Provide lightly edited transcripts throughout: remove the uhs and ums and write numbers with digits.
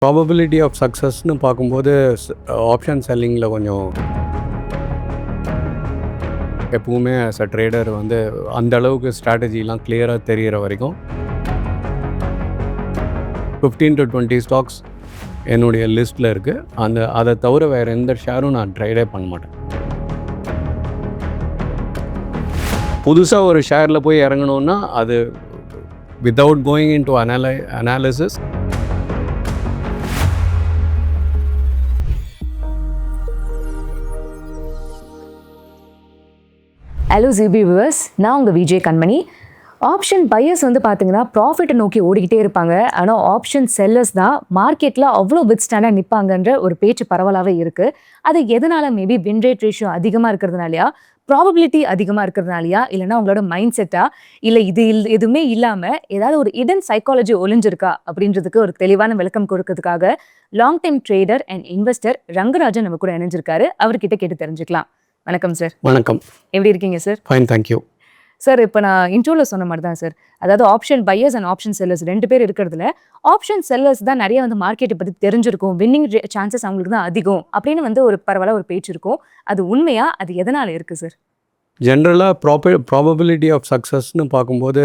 Probability of சக்ஸஸ்னு பார்க்கும்போது option செல்லிங்கில் கொஞ்சம் எப்பவுமே ஆஸ் அ ட்ரேடர் வந்து அந்த அளவுக்கு ஸ்ட்ராட்டஜிலாம் கிளியராக தெரிகிற வரைக்கும் 15 to 20 ஸ்டாக்ஸ் என்னுடைய லிஸ்ட்டில் இருக்குது. அதை தவிர வேறு எந்த ஷேரும் நான் ட்ரேடே பண்ண மாட்டேன். புதுசாக ஒரு ஷேரில் போய் இறங்கணுன்னா அது without going in to analysis hello Zebu viewers, நான் உங்கள் விஜய் கண்மணி. ஆப்ஷன் பையர்ஸ் வந்து பார்த்தீங்கன்னா ப்ராஃபிட்டை நோக்கி ஓடிக்கிட்டே இருப்பாங்க. ஆனால் ஆப்ஷன் செல்லர்ஸ் தான் மார்க்கெட்டில் அவ்வளோ வித் ஸ்டாண்டாக நிற்பாங்கன்ற ஒரு பேச்சு பரவலாகவே இருக்குது. அது எதனால்? மேபி வின் ரேட் ரேஷியோ அதிகமாக இருக்கிறதுனாலையா, ப்ராபபிலிட்டி அதிகமாக இருக்கிறதுனாலையா, இல்லைனா உங்களோட மைண்ட் செட்டா, இல்லை இது எதுவுமே இல்லாமல் ஏதாவது ஒரு இடன் சைக்காலஜி ஒளிஞ்சிருக்கா அப்படின்றதுக்கு ஒரு தெளிவான விளக்கம் கொடுக்கறதுக்காக long time trader and investor Rangarajan நம்ம கூட இணைஞ்சிருக்காரு. அவர்கிட்ட கேட்டு தெரிஞ்சுக்கலாம். வணக்கம் சார். வணக்கம். எப்படி இருக்கீங்க சார்? Fine, thank you sir. இப்போ நான் இன்ட்ரோவில் சொன்ன மாதிரி தான் சார், அதாவது option buyers and option sellers 2 பேர் இருக்கிறதுல ஆப்ஷன் செல்லர்ஸ் தான் நிறைய வந்து மார்க்கெட்டை பற்றி தெரிஞ்சிருக்கும், வின்னிங் சான்சஸ் அவங்களுக்கு தான் அதிகம் அப்படின்னு வந்து ஒரு பரவலாக ஒரு பேச்சு இருக்கும். அது உண்மையா? அது எதனால் இருக்குது சார்? ஜென்ரலாக ப்ராபபிலிட்டி ஆஃப் சக்ஸஸ்னு பார்க்கும்போது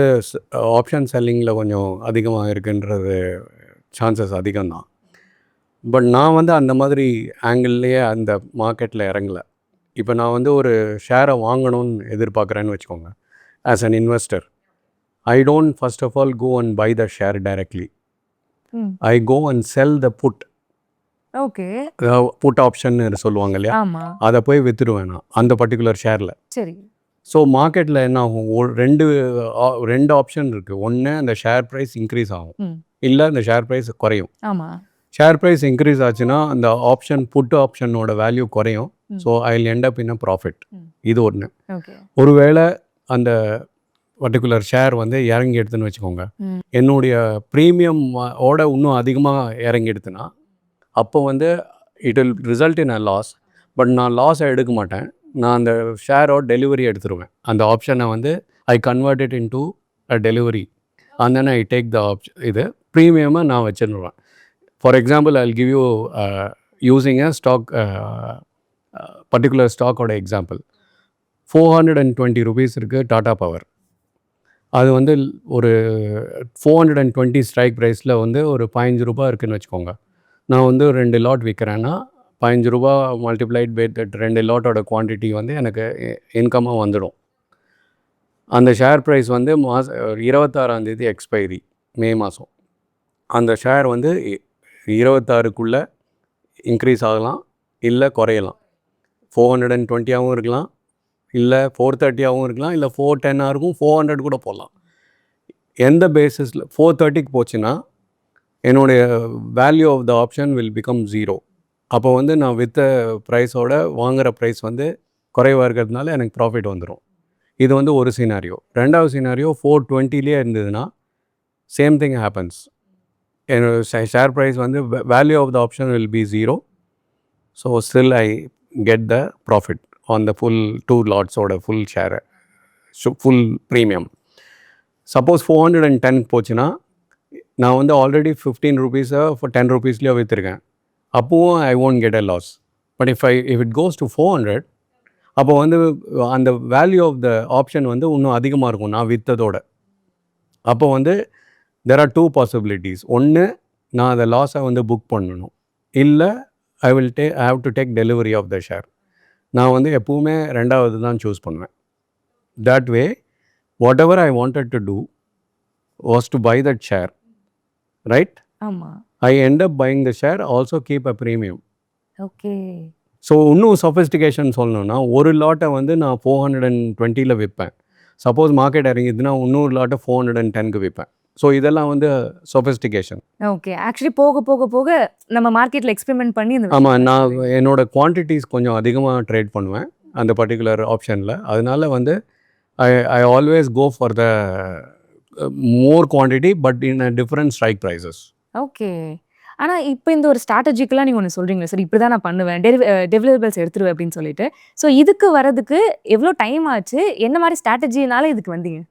ஆப்ஷன் செல்லிங்கில் கொஞ்சம் அதிகமாக இருக்குன்றது சான்சஸ் அதிகம்தான். பட் நான் வந்து அந்த மாதிரி ஆங்கிள்லேயே அந்த மார்க்கெட்டில் இறங்கலை. இப்போ நான் வந்து ஒரு ஷேரை வாங்கணும்னு எதிர்பார்க்குறேன்னு வச்சுக்கோங்க. As an investor, I don't first of all go and buy the share directly. I go and sell the put. Okay. Put option சொல்லுவாங்க இல்லையா, அதை போய் விற்றுடுவேன் நான் அந்த பர்டிகுலர் ஷேரில். சரி. ஸோ மார்க்கெட்டில் என்ன ஆகும், ரெண்டு ஆப்ஷன் இருக்குது. ஒன்று, அந்த ஷேர் ப்ரைஸ் இன்க்ரீஸ் ஆகும், இல்லை அந்த ஷேர் ப்ரைஸ் குறையும். ஷேர் ப்ரைஸ் இன்க்ரீஸ் ஆச்சுன்னா அந்த ஆப்ஷன் புட் ஆப்ஷனோட வேல்யூ குறையும். So I will end up in a profit. இது ஒன்று. ஒருவேளை அந்த பர்டிகுலர் ஷேர் வந்து இறங்கி எடுத்துன்னு வச்சுக்கோங்க, என்னுடைய ப்ரீமியம் ஓட இன்னும் அதிகமாக இறங்கி எடுத்துனா அப்போ வந்து it will result in a loss. But நான் லாஸை எடுக்க மாட்டேன். நான் அந்த ஷேரோட டெலிவரி எடுத்துருவேன். அந்த ஆப்ஷனை வந்து I convert it in to a delivery and then I take the இது ப்ரீமியமை நான் வச்சுருவேன். For example, I will give you using a stock, particular ஸ்டாக்கோட எக்ஸாம்பிள். 420 rupees இருக்குது டாடா பவர். அது வந்து ஒரு 420 ஸ்ட்ரைக் ப்ரைஸில் வந்து ஒரு 15 ரூபா இருக்குதுன்னு வச்சுக்கோங்க. நான் வந்து 2 லாட் விற்கிறேன்னா 15 ரூபா மல்டிப்ளைட் பை 2 லாட்டோட குவான்டிட்டி வந்து எனக்கு இன்கமாக வந்துடும். அந்த ஷேர் ப்ரைஸ் வந்து 26 எக்ஸ்பைரி, மே மாதம். அந்த ஷேர் வந்து 26க்குள்ளே இன்க்ரீஸ் ஆகலாம், இல்லை குறையலாம். 420ஆகவும் இருக்கலாம், இல்லை 430ஆகவும் இருக்கலாம், இல்லை 410 இருக்கும், 400 கூட போடலாம். எந்த பேசிஸில் 430க்கு போச்சுன்னா என்னுடைய value of the option will become 0. அப்போ வந்து நான் விற்ற ப்ரைஸோட வாங்குகிற ப்ரைஸ் வந்து குறைவாக இருக்கிறதுனால எனக்கு ப்ராஃபிட் வந்துடும். இது வந்து ஒரு சினாரியோ. ரெண்டாவது சினாரியோ, 420லேயே இருந்ததுன்னா சேம் திங் ஹேப்பன்ஸ். என்னோட ஷேர் ப்ரைஸ் வந்து value of the option will be 0. So still I get the profit on the full 2 lots ஓட full share, full premium. Suppose 410 போச்சுன்னா நான் வந்து ஆல்ரெடி 15 rupees for 10 rupeesலேயே விற்றுருக்கேன். அப்போவும் I won't get a loss. But if it goes to 400, அப்போ வந்து அந்த value of the option வந்து இன்னும் அதிகமாக இருக்கும் நான் விற்றதோட. அப்போ வந்து there are 2 possibilities. ஒன்று, நான் அந்த லாஸை வந்து புக் பண்ணணும், இல்லை I have to take delivery of the share. நான் வந்து எப்பவுமே ரெண்டாவது தான் சூஸ் பண்ணுவேன். That way, whatever I wanted to do was to buy that share, right? I end up buying the share, also keep a premium. Okay. So இன்னும் sophistication சொல்லணும்னா, ஒரு லாட்டை வந்து நான் 420ல் விற்பேன். சப்போஸ் மார்க்கெட் இறங்கிதுன்னா இன்னொரு லாட்டை 410க்கு விற்பேன். ஸோ இதெல்லாம் வந்து சொஃபிஸ்டிகேஷன். ஓகே. ஆக்சுவலி போக போக போக நம்ம மார்க்கெட்டில் எக்ஸ்பெரிமெண்ட் பண்ணி ஆமாம், நான் என்னோட குவான்டிட்டிஸ் கொஞ்சம் அதிகமாக ட்ரேட் பண்ணுவேன் அந்த பர்டிகுலர் ஆப்ஷனில். அதனால வந்து I always go for the more quantity but in a different strike prices. Okay. ஆனால் இப்போ இந்த ஒரு ஸ்ட்ராட்டஜிக்கெலாம் நீங்கள் ஒன்று சொல்கிறீங்களா சார், இப்படி தான் நான் பண்ணுவேன், டெலிவரபிள்ஸ் எடுத்துருவேன் அப்படின்னு சொல்லிட்டு. ஸோ இதுக்கு வரதுக்கு எவ்வளோ டைம் ஆச்சு? என்ன மாதிரி ஸ்ட்ராட்டஜினால இதுக்கு வந்தீங்க?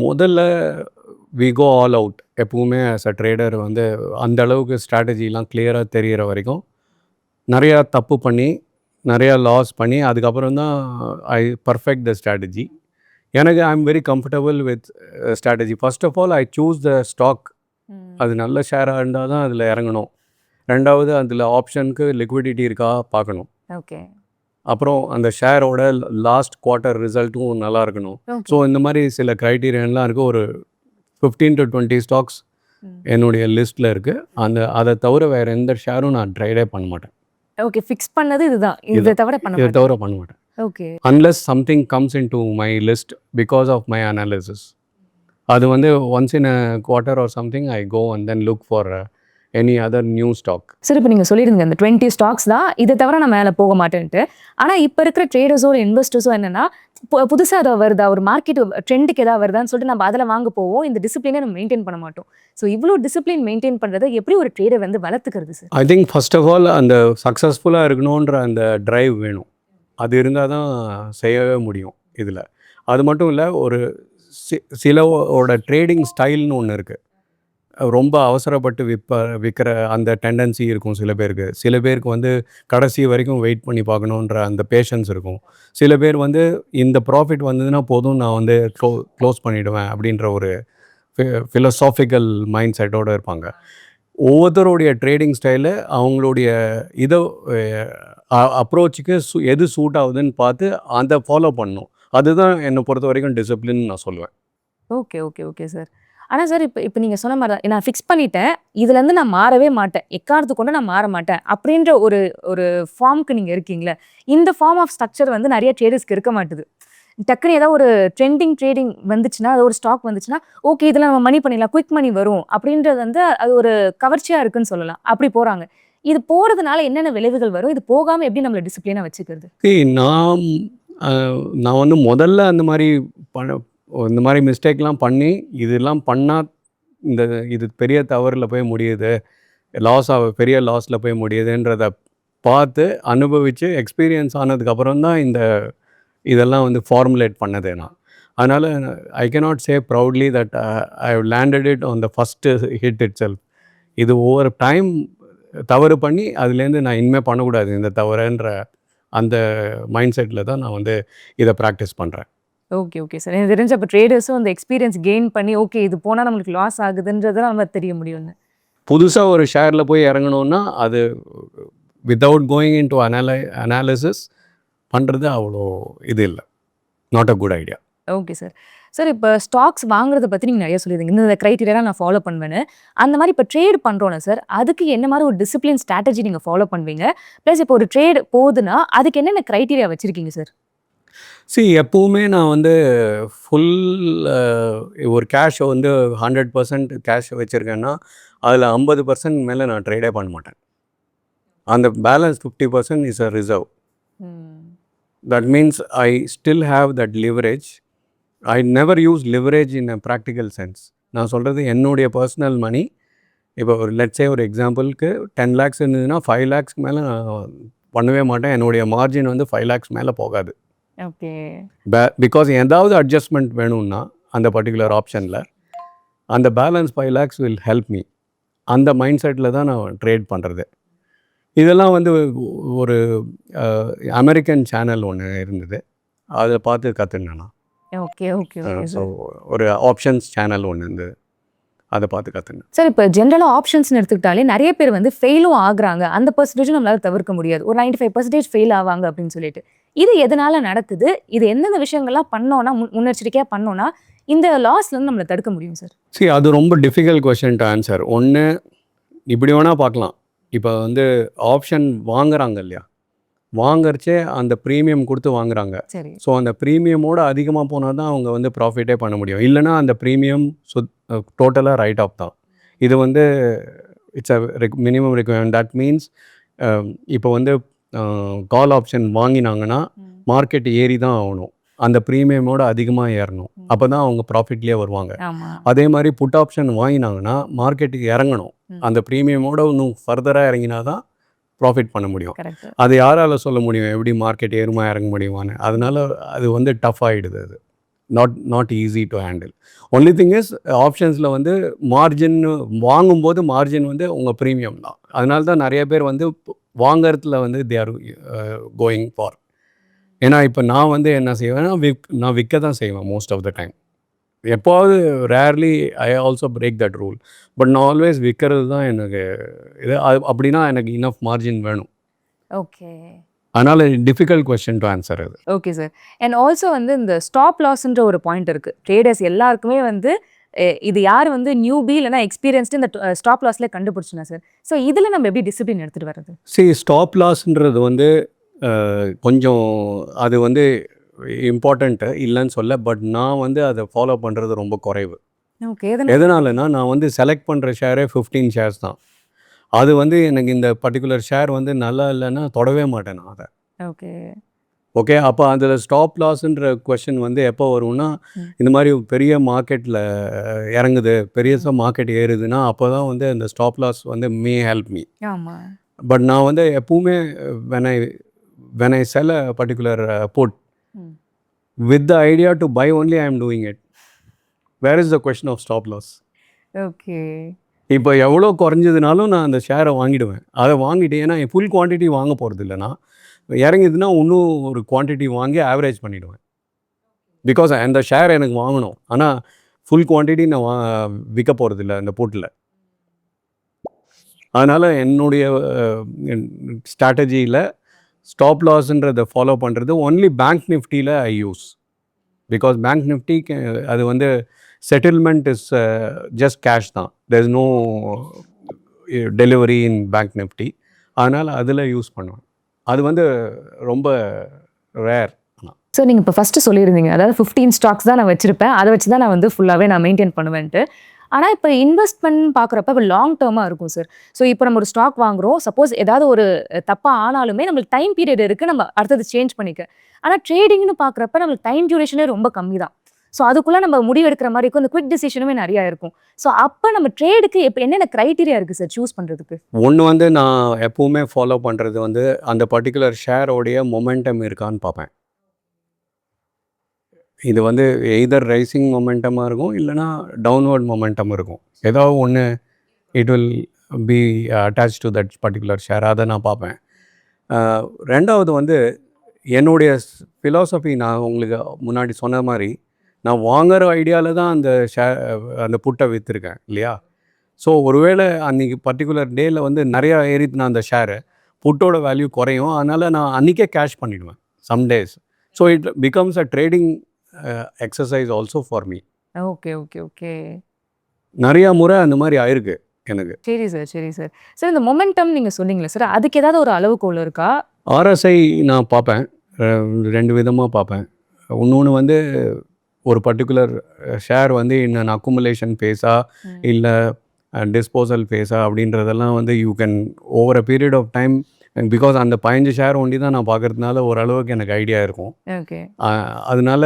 முதல்ல வி கோ ஆல் அவுட். எப்பவுமே ஆஸ் அ ட்ரேடர் வந்து அந்த அளவுக்கு ஸ்ட்ராட்டஜிலாம் கிளியராக தெரிகிற வரைக்கும் நிறையா தப்பு பண்ணி நிறையா லாஸ் பண்ணி அதுக்கப்புறம் தான் ஐ பர்ஃபெக்ட் த ஸ்ட்ராட்டஜி. எனக்கு I am very comfortable with strategy. First of all I choose the stock. அது நல்ல ஷேராக இருந்தால் தான் அதில் இறங்கணும். ரெண்டாவது அதில் ஆப்ஷனுக்கு லிக்விடிட்டி இருக்கா பார்க்கணும். ஓகே. அப்புறம் அந்த ஷேரோட லாஸ்ட் குவார்ட்டர் ரிசல்ட்டும் நல்லா இருக்கணும். ஸோ இந்த மாதிரி சில க்ரைட்டீரியன்லாம் இருக்குது. ஒரு 15 to 20 ஸ்டாக்ஸ் என்னுடைய லிஸ்ட்டில் இருக்குது. அதை தவிர வேறு எந்த ஷேரும் நான் ட்ரேடே பண்ண மாட்டேன். ஓகே, ஃபிக்ஸ் பண்ணது இதுதான். இதை தவிர பண்ண மாட்டேன். Okay. unless something comes into my list because of my analysis. அது வந்து once in a quarter or something I go and then look for any other new stock. சரி, இப்போ நீங்கள் சொல்லிடுங்க இந்த 20 ஸ்டாக்ஸ் தான், இதை தவிர நான் மேலே போக மாட்டேன்ட்டு. ஆனால் இப்போ இருக்கிற ட்ரேடர்ஸோ இன்வெஸ்டர்ஸோ என்னன்னா, புதுசாக ஏதாவது வருதா, ஒரு மார்க்கெட் ட்ரெண்டுக்கு ஏதாவது வருதான்னு சொல்லிட்டு நம்ம அதில் வாங்க போவோம். இந்த டிசிப்ளினை நம்ம மெயின்டைன் பண்ண மாட்டோம். ஸோ இவ்வளோ டிசிப்ளின் மெயின்டைன் பண்ணுறதை எப்படி ஒரு ட்ரேடர் வந்து வளர்த்துக்கிறது sir? I think first of all அந்த சக்ஸஸ்ஃபுல்லாக இருக்கணுன்ற அந்த ட்ரைவ் வேணும். அது இருந்தால் தான் செய்யவே முடியும் இதில். அது மட்டும் இல்லை, ஒரு சிலவோட ட்ரேடிங் ஸ்டைல்னு ஒன்று இருக்குது. ரொம்ப அவசரப்பட்டு விற்கிற அந்த டெண்டன்சி இருக்கும் சில பேருக்கு. சில பேருக்கு வந்து கடைசி வரைக்கும் வெயிட் பண்ணி பார்க்கணுன்ற அந்த பேஷன்ஸ் இருக்கும். சில பேர் வந்து இந்த ப்ராஃபிட் வந்ததுன்னா போதும், நான் வந்து க்ளோஸ் பண்ணிவிடுவேன் அப்படின்ற ஒரு ஃபிலசாபிக்கல் மைண்ட் செட்டோடு இருப்பாங்க. ஒவ்வொருத்தருடைய ட்ரேடிங் ஸ்டைலு அவங்களுடைய இதை அப்ரோச்சுக்கு எது சூட் ஆகுதுன்னு பார்த்து அதை ஃபாலோ பண்ணணும். அதுதான் என்னை பொறுத்த வரைக்கும் டிசிப்ளின் நான் சொல்லுவேன். Okay okay okay sir. ஆனால் சார், இப்போ நீங்கள் சொன்ன மாதிரி தான், நான் ஃபிக்ஸ் பண்ணிட்டேன், இதுலேருந்து நான் மாறவே மாட்டேன், எக்காரணத்துக்கு கொண்டு நான் மாற மாட்டேன் அப்படின்ற ஒரு ஃபார்முக்கு நீங்கள் இருக்கீங்களே, இந்த ஃபார்ம் ஆஃப் ஸ்ட்ரக்சர் வந்து நிறைய ட்ரேடர்ஸ்க்கு இருக்க மாட்டுது. டக்குன்னு ஏதாவது ஒரு ட்ரெண்டிங் வந்துச்சுன்னா, அது ஒரு ஸ்டாக் வந்துச்சுன்னா, ஓகே இதில் நம்ம மணி பண்ணிடலாம், குயிக் மணி வரும் அப்படின்றது வந்து அது ஒரு கவர்ச்சியாக இருக்குன்னு சொல்லலாம். அப்படி போகிறாங்க. இது போகிறதுனால என்னென்ன விளைவுகள் வரும்? இது போகாமல் எப்படி நம்மளை டிசிப்ளினாக வச்சுக்கிறது? நான் வந்து முதல்ல அந்த மாதிரி இந்த மாதிரி மிஸ்டேக்லாம் பண்ணி இதெல்லாம் பண்ணால் இது பெரிய தவறில் போய் முடியுது, பெரிய லாஸில் போய் முடியுதுன்றதை பார்த்து அனுபவித்து எக்ஸ்பீரியன்ஸ் ஆனதுக்கப்புறம் தான் இதெல்லாம் வந்து ஃபார்முலேட் பண்ணது நான். அதனால் I cannot say proudly that I have landed it on the first hit itself. இது ஒவ்வொரு டைம் தவறு பண்ணி அதுலேருந்து நான் இனிமேல் பண்ணக்கூடாது இந்த தவறுன்ற அந்த மைண்ட் செட்டில் தான் நான் வந்து இதை ப்ராக்டிஸ் பண்ணுறேன். Okay okay sir. எனக்கு தெரிஞ்ச அப்போ ட்ரேடர்ஸும் அந்த எக்ஸ்பீரியன்ஸ் கெயின் பண்ணி ஓகே இது போனால் நம்மளுக்கு லாஸ் ஆகுதுன்றதை நம்ம தெரிய முடியும்னு. புதுசாக ஒரு ஷேரில் போய் இறங்கணுன்னா அது without going in to analysis பண்ணுறது அவ்வளோ இது இல்லை, not a good idea. Okay sir. Sir, இப்போ ஸ்டாக்ஸ் வாங்குறதை பற்றி நீங்கள் நிறைய சொல்லியிருந்தீங்க, இந்த க்ரைட்டீரியா நான் ஃபாலோ பண்ணுவேன்னு. அந்த மாதிரி இப்போ ட்ரேட் பண்ணுறோன்னா சார், அதுக்கு என்ன மாதிரி ஒரு டிசிப்ளின் ஸ்ட்ராட்டஜி நீங்கள் ஃபாலோ பண்ணுவீங்க? ப்ளஸ் இப்போ ஒரு ட்ரேட் போகுதுன்னா அதுக்கு என்னென்ன க்ரைட்டீரியா வச்சுருக்கீங்க சார்? எப்போவுமே நான் வந்து ஃபுல் ஒரு கேஷை வந்து 100% கேஷ் வச்சுருக்கேன்னா அதில் 50% மேலே நான் ட்ரேடே பண்ண மாட்டேன். அந்த balance 50% is a reserve. That means I still have that leverage. I never use leverage in a practical sense. நான் சொல்கிறது என்னுடைய பர்சனல் மணி. இப்போ ஒரு லெட்ஸே ஒரு எக்ஸாம்பிளுக்கு 10 lakhs இருந்ததுன்னா 5 lakhs மேலே நான் பண்ணவே மாட்டேன். என்னுடைய மார்ஜின் வந்து 5 lakhs மேலே போகாது. ஓகே. பிகாஸ் ஏதாவது அட்ஜஸ்ட்மெண்ட் வேணும்னா அந்த பர்டிகுலர் ஆப்ஷனில் அந்த balance 5 lakhs will help me. அந்த மைண்ட் செட்டில் தான் நான் ட்ரேட் பண்ணுறது. இதெல்லாம் வந்து ஒரு அமெரிக்கன் சேனல் ஒன்று இருந்தது, அதை பார்த்து கற்றுனேன். Okay okay okay. ஸோ ஒரு ஆப்ஷன்ஸ் சேனல் ஒன்று இருந்தது, அதை பார்த்து கற்றுனேன். சார், இப்போ ஜென்ரலாக ஆப்ஷன்ஸ்னு எடுத்துக்கிட்டாலே நிறைய பேர் வந்து ஃபெயிலும் ஆகுறாங்க. அந்த பர்சன்டேஜும் நம்மளால் தவிர்க்க முடியாது. ஒரு 95% ஃபெயில் ஆவாங்க அப்படின்னு சொல்லிட்டு. இது எதனால நடக்குது? இது எந்தெந்த விஷயங்கள்லாம் பண்ணோன்னா, முன்னெச்சரிக்கையாக பண்ணோன்னா இந்த லாஸ்லேருந்து நம்மளை தடுக்க முடியும் சார்? அது ரொம்ப டிஃபிகல்ட் கொஸ்டின் டு ஆன்சர். ஒன்று இப்படி வேணால் பார்க்கலாம். இப்போ வந்து ஆப்ஷன் வாங்குறாங்க இல்லையா, வாங்கறச்சே அந்த ப்ரீமியம் கொடுத்து வாங்குறாங்க. ஸோ அந்த ப்ரீமியமோடு அதிகமாக போனால் தான் அவங்க வந்து ப்ராஃபிட்டே பண்ண முடியும். இல்லைனா அந்த ப்ரீமியம் டோட்டலாக ரைட் ஆஃப் தான். இது வந்து it's a minimum requirement. That means இப்போ வந்து கால் ஆப்ஷன் வாங்கினாங்கன்னா மார்க்கெட் ஏறி தான் ஆகணும், அந்த ப்ரீமியமோடு அதிகமாக ஏறணும், அப்போ தான் அவங்க ப்ராஃபிட்லேயே வருவாங்க. அதே மாதிரி புட் ஆப்ஷன் வாங்கினாங்கன்னா மார்க்கெட்டுக்கு இறங்கணும், அந்த ப்ரீமியமோடு இன்னும் ஃபர்தராக இறங்கினா தான் ப்ராஃபிட் பண்ண முடியும். அது யாரால் சொல்ல முடியும் எப்படி மார்க்கெட் ஏறுமா இறங்க முடியுமான்னு? அதனால அது வந்து டஃப் ஆகிடுது. அது not easy to handle. Only thing is ஆப்ஷன்ஸில் வந்து மார்ஜின் வாங்கும்போது மார்ஜின் வந்து உங்கள் ப்ரீமியம் தான். அதனால தான் நிறைய பேர் வந்து வாங்கறதுல வந்து தே ஆர் கோயிங் ஃபார். ஏன்னா இப்போ நான் வந்து என்ன செய்வேன்னா நான் விற்க தான் செய்வேன் மோஸ்ட் ஆஃப் த டைம். எப்போவாவது rarely I also break that rule. But நான் ஆல்வேஸ் விற்கிறது தான் எனக்கு இது. அப்படின்னா எனக்கு இனஃப் மார்ஜின் வேணும். ஓகே. அதனால் டிஃபிகல்ட் கொஸ்டின் டு ஆன்சர் அது. Okay sir. அண்ட் ஆல்சோ வந்து இந்த ஸ்டாப் லாஸ்ன்ற ஒரு பாயிண்ட் இருக்குது. ட்ரேடர்ஸ் எல்லாருக்குமே வந்து இது யார் வந்து நியூபி இல்லைனா எக்ஸ்பீரியன்ஸ்டு இந்த ஸ்டாப் லாஸ்ல கண்டுபிடிச்சுனா சார். ஸோ இதில் நம்ம எப்படி டிசிப்ளின் எடுத்துகிட்டு வர்றது? ஸ்டாப் லாஸ்ன்றது வந்து கொஞ்சம் அது வந்து இம்பார்ட்டண்ட்டு இல்லைன்னு சொல்ல. பட் நான் வந்து அதை ஃபாலோ பண்ணுறது ரொம்ப குறைவு. ஓகே. எதனாலனா நான் வந்து செலக்ட் பண்ணுற ஷேரே 15 ஷேர்ஸ் தான். அது வந்து எனக்கு இந்த பர்டிகுலர் ஷேர் வந்து நல்லா இல்லைன்னா தொடவே மாட்டேன் நான் அதை. ஓகே. அப்போ அதில் ஸ்டாப் லாஸ்ன்ற கொஸ்டின் வந்து எப்போ வரும்னா, இந்த மாதிரி பெரிய மார்க்கெட்டில் இறங்குது, பெரிய மார்க்கெட் ஏறுதுன்னா அப்போ தான் வந்து அந்த ஸ்டாப் லாஸ் வந்து மே ஹெல்ப் மீ. பட் நான் வந்து எப்பவுமே when I sell a particular put with the idea to buy only, I am doing it. Where is the question of stop loss? Okay. இப்போ எவ்வளோ குறைஞ்சதுனாலும் நான் அந்த ஷேரை வாங்கிடுவேன். அதை வாங்கிட்டு ஏன்னா ஃபுல் குவான்டிட்டி வாங்க போகிறது இல்லைனா இறங்கிதுன்னா இன்னும் ஒரு குவான்டிட்டி வாங்கி ஆவரேஜ் பண்ணிவிடுவேன். பிகாஸ் அந்த ஷேர் எனக்கு வாங்கணும். ஆனால் ஃபுல் குவான்டிட்டி நான் விற்க போகிறதில்ல அந்த புட்டில். அதனால் என்னுடைய ஸ்ட்ராட்டஜியில் ஸ்டாப் லாஸ்ன்றதை ஃபாலோ பண்ணுறது ஒன்லி பேங்க் நிஃப்டியில் I use. Because bank Nifty அது வந்து செட்டில்மெண்ட் இஸ் ஜஸ்ட் கேஷ் தான். There is no delivery in bank Nifty. அதனால் அதில் யூஸ் பண்ணுவேன். அது வந்து ரொம்ப ரேர். ஸோ நீங்கள் இப்போ ஃபஸ்ட்டு சொல்லியிருந்தீங்க, அதாவது 15 ஸ்டாக்ஸ் தான் நான் வச்சுருப்பேன், அதை வச்சு தான் நான் வந்து ஃபுல்லாகவே நான் மெயின்டைன் பண்ணுவேன்ட்டு. ஆனால் இப்போ இன்வெஸ்ட்மெண்ட் பார்க்குறப்ப இப்போ லாங் டேர்மாக இருக்கும் சார். ஸோ இப்போ நம்ம ஒரு ஸ்டாக் வாங்குகிறோம், சப்போஸ் ஏதாவது ஒரு தப்பாக ஆனாலுமே நம்மளுக்கு டைம் பீரியட் இருக்குது, நம்ம அடுத்தது சேஞ்ச் பண்ணிக்க. ஆனால் ட்ரேடிங்னு பார்க்குறப்ப நம்மளுக்கு டைம் டியூரேஷனே ரொம்ப கம்மி தான். ஸோ அதுக்குள்ளே நம்ம முடிவு எடுக்கிற மாதிரி இருக்கும், இந்த குவிக் டிசிஷனுமே நிறையா இருக்கும். ஸோ அப்போ நம்ம ட்ரேடுக்கு இப்போ என்னென்ன க்ரைட்டீரியா இருக்குது சார் சூஸ் பண்ணுறதுக்கு? ஒன்று வந்து நான் எப்போவுமே ஃபாலோ பண்ணுறது வந்து அந்த பர்டிகுலர் ஷேரோடைய மொமெண்டம் இருக்கான்னு பார்ப்பேன். இது வந்து எய்தர் ரைசிங் மொமெண்டமாக இருக்கும் இல்லைனா டவுன்வர்ட் மொமெண்டம் இருக்கும். ஏதாவது ஒன்று it will be attach to that particular share. அதை நான் பார்ப்பேன். ரெண்டாவது வந்து என்னுடைய ஃபிலாசபி நான் உங்களுக்கு முன்னாடி சொன்ன மாதிரி நான் வாங்குகிற ஐடியாவில் தான் அந்த புட்டை விற்றுருக்கேன் இல்லையா. ஸோ ஒருவேளை அன்றைக்கி பர்டிகுலர் டேயில் வந்து நிறையா ஏறித்துனா அந்த ஷேரு புட்டோட வேல்யூ குறையும். அதனால் நான் அன்றைக்கே கேஷ் பண்ணிவிடுவேன் some days. So it becomes a trading exercise also for me. Okay okay okay. நிறையா முறை அந்த மாதிரி ஆயிருக்கு எனக்கு. சரி சார், சரி சார். சார் இந்த மொமெண்டம் நீங்கள் சொன்னீங்களே சார், அதுக்கு ஏதாவது ஒரு அளவுகோல் இருக்கா? RSI நான் பார்ப்பேன், 2 விதமாக பார்ப்பேன். இன்னொன்று வந்து ஒரு பர்டிகுலர் ஷேர் வந்து இன்னும் அக்குமுலேஷன் ஃபேஸா இல்லை டிஸ்போசல் ஃபேஸா அப்படின்றதெல்லாம் வந்து you can over a period of time. Because அந்த 15 ஷேர் ஒண்டி தான் நான் பார்க்கறதுனால ஓரளவுக்கு எனக்கு ஐடியா இருக்கும். ஓகே. அதனால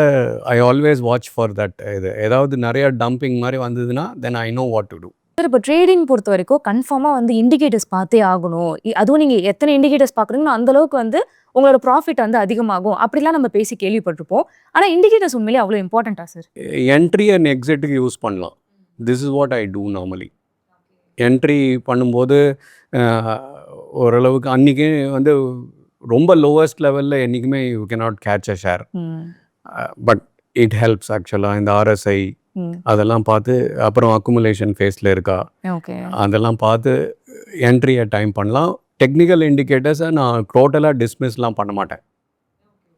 I always watch for that. இது ஏதாவது நிறைய டம்பிங் மாதிரி வந்ததுன்னா then I know what to do. Sir இப்போ ட்ரேடிங் பொறுத்த வரைக்கும் கன்ஃபார்மாக வந்து இண்டிகேட்டர்ஸ் பார்த்தே ஆகணும். அதுவும் நீங்கள் எத்தனை இண்டிகேட்டர்ஸ் பார்க்குறீங்களோ அந்தளவுக்கு வந்து உங்களோட ப்ராஃபிட் வந்து அதிகமாகும் அப்படிலாம் நம்ம பேசி கேள்விப்பட்டிருப்போம். ஆனால் இண்டிகேட்டர்ஸ் உண்மையிலே அவ்வளோ இம்பார்ட்டண்ட்டா சார்? என்ட்ரி அண்ட் எக்ஸிட்டுக்கு யூஸ் பண்ணலாம். This is what I do normally. Entry பண்ணும்போது ஓரளவுக்கு அன்றைக்கி வந்து ரொம்ப லோவஸ்ட் லெவலில் என்றைக்குமே you cannot catch a share. But it helps ஆக்சுவலாக இந்த RSI அதெல்லாம் பார்த்து, அப்புறம் அக்குமுலேஷன் ஃபேஸில் இருக்கா அதெல்லாம் பார்த்து என்ட்ரியை டைம் பண்ணலாம். டெக்னிக்கல் இண்டிகேட்டர்ஸை நான் டோட்டலாக டிஸ்மிஸ்லாம் பண்ண மாட்டேன்.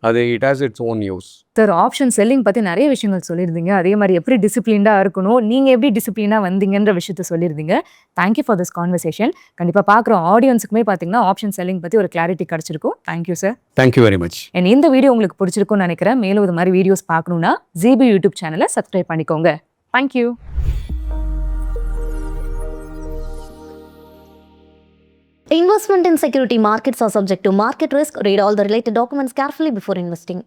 அது it has its own use. Sir option selling பற்றி நிறைய விஷயங்கள் சொல்லியிருந்தீங்க. அதே மாதிரி எப்படி டிசிப்ளின்டாக இருக்கணும், நீங்கள் எப்படி டிசிப்ளினாக வந்தீங்கன்ற விஷயத்த சொல்லியிருந்தீங்க. Thank you for this conversation. கண்டிப்பாக பார்க்குற ஆடியன்ஸுக்குமே பார்த்தீங்கன்னா ஆப்ஷன் செல்லிங் பற்றி ஒரு கிளாரிட்டி கிடச்சிருக்கும். Thank you sir. Thank you very much. And இந்த வீடியோ உங்களுக்கு பிடிச்சிருக்கும்னு நினைக்கிறேன். மேலும் இது மாதிரி வீடியோஸ் பார்க்கணுன்னா Zebu யூடியூப் சேனலை சப்ஸ்கிரைப் பண்ணிக்கோங்க. Thank you. Investment in security markets are subject to market risk. Read all the related documents carefully before investing.